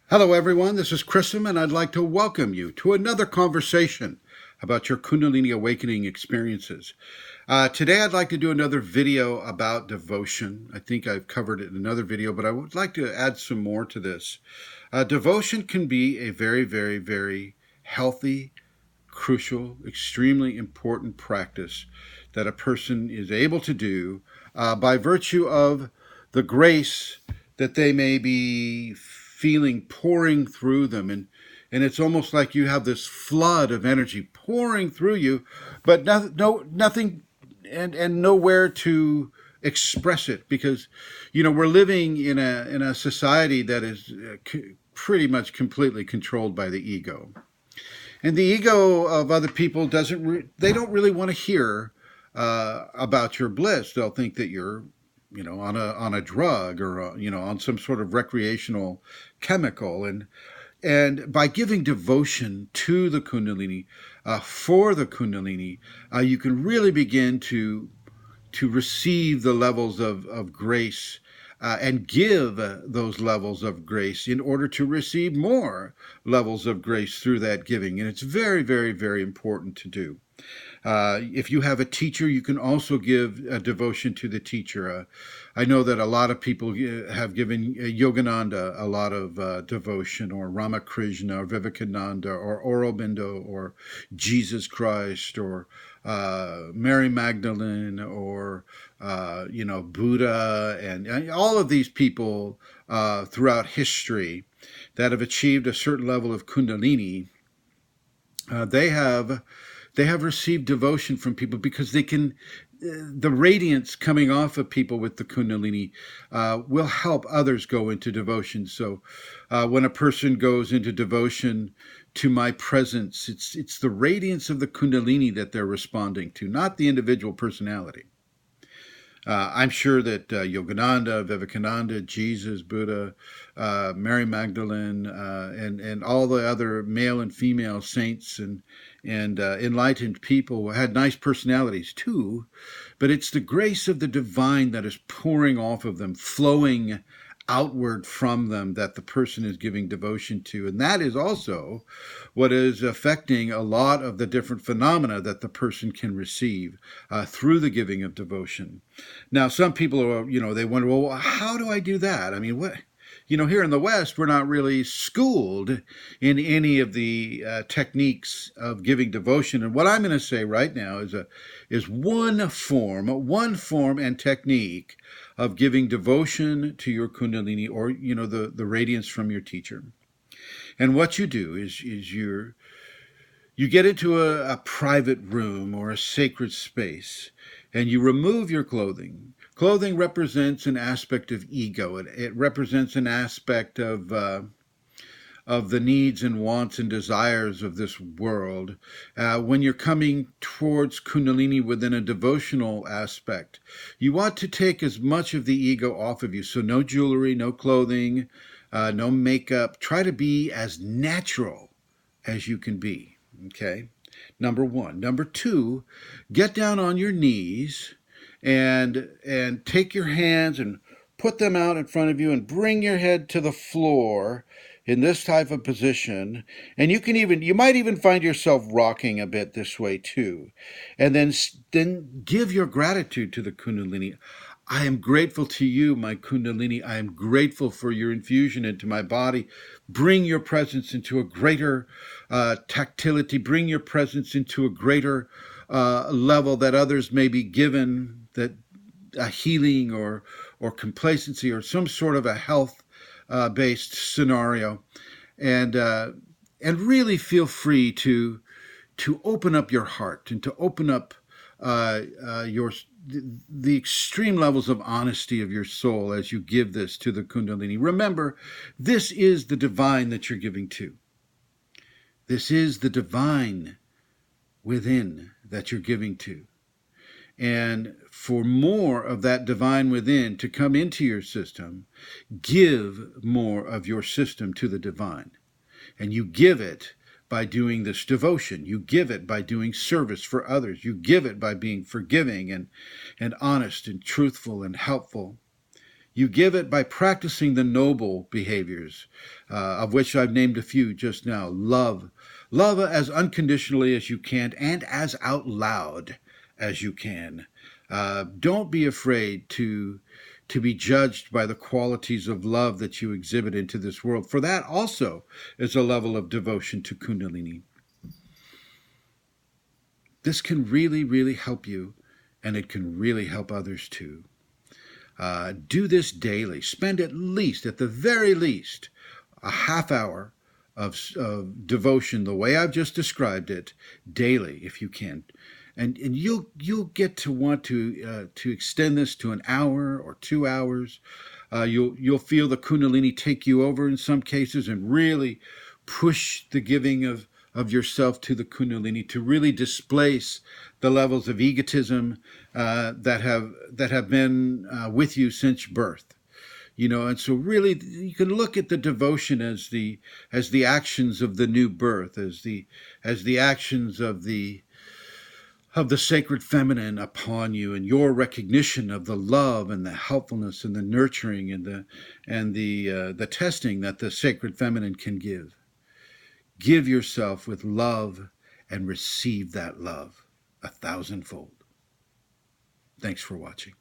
Hello, everyone. This is Chrism, and I'd like to welcome you to another conversation about your Kundalini awakening experiences. Today, I'd like to do another video about devotion. I think I've covered it in another video, but I would like to add some more to this. Devotion can be a very, very, very healthy, crucial, extremely important practice that a person is able to do by virtue of the grace that they may be feeling pouring through them. And it's almost like you have this flood of energy pouring through you, but nothing and nowhere to express it, because we're living in a society that is pretty much completely controlled by the ego. And the ego of other people they don't really want to hear about your bliss. They'll think that you're, on a drug or, on some sort of recreational chemical. And by giving devotion to the Kundalini, for the Kundalini, you can really begin to receive the levels of grace and give those levels of grace in order to receive more levels of grace through that giving. And it's very, very, very important to do. If you have a teacher, you can also give a devotion to the teacher. I know that a lot of people have given Yogananda a lot of devotion, or Ramakrishna, or Vivekananda, or Aurobindo, or Jesus Christ, or Mary Magdalene, or Buddha, and all of these people throughout history that have achieved a certain level of Kundalini. They have received devotion from people because they can. The radiance coming off of people with the Kundalini will help others go into devotion. So when a person goes into devotion to my presence, it's the radiance of the Kundalini that they're responding to, not the individual personality. I'm sure that Yogananda, Vivekananda, Jesus, Buddha, Mary Magdalene, and all the other male and female saints and enlightened people had nice personalities too, but it's the grace of the divine that is pouring off of them, flowing outward from them, that the person is giving devotion to. And that is also what is affecting a lot of the different phenomena that the person can receive through the giving of devotion. Now, some people are, they wonder, well, how do I do that? I mean, what? Here in the West, we're not really schooled in any of the techniques of giving devotion. And what I'm going to say right now is one form and technique of giving devotion to your Kundalini, or the radiance from your teacher. And what you do is you get into a private room or a sacred space, and you remove your clothing. Clothing represents an aspect of ego. It represents an aspect of the needs and wants and desires of this world. When you're coming towards Kundalini within a devotional aspect, you want to take as much of the ego off of you. So no jewelry, no clothing, no makeup. Try to be as natural as you can be. Okay? Number one. Number two, get down on your knees and take your hands and put them out in front of you and bring your head to the floor in this type of position. And you might even find yourself rocking a bit this way too. And then give your gratitude to the Kundalini. I am grateful to you, my Kundalini. I am grateful for your infusion into my body. Bring your presence into a greater tactility. Bring your presence into a greater level that others may be given, that a healing or complacency or some sort of a health based scenario, and really feel free to open up your heart and to open up the extreme levels of honesty of your soul as you give this to the Kundalini. Remember, this is the divine that you're giving to. This is the divine within that you're giving to. And for more of that divine within to come into your system, give more of your system to the divine. And you give it by doing this devotion. You give it by doing service for others. You give it by being forgiving and honest and truthful and helpful. You give it by practicing the noble behaviors, of which I've named a few just now. Love. Love as unconditionally as you can and as out loud as you can. Don't be afraid to be judged by the qualities of love that you exhibit into this world. For that also is a level of devotion to Kundalini. This can really, really help you, and it can really help others too. Do this daily. Spend at the very least, a half hour of devotion, the way I've just described it, daily, if you can. And you'll get to want to extend this to an hour or 2 hours. You'll feel the Kundalini take you over in some cases and really push the giving of yourself to the Kundalini to really displace the levels of egotism that have been with you since birth. And so really you can look at the devotion as the actions of the new birth, as the actions of the sacred feminine upon you, and your recognition of the love and the helpfulness and the nurturing and the testing that the sacred feminine can give. Give yourself with love and receive that love 1,000-fold. Thanks for watching.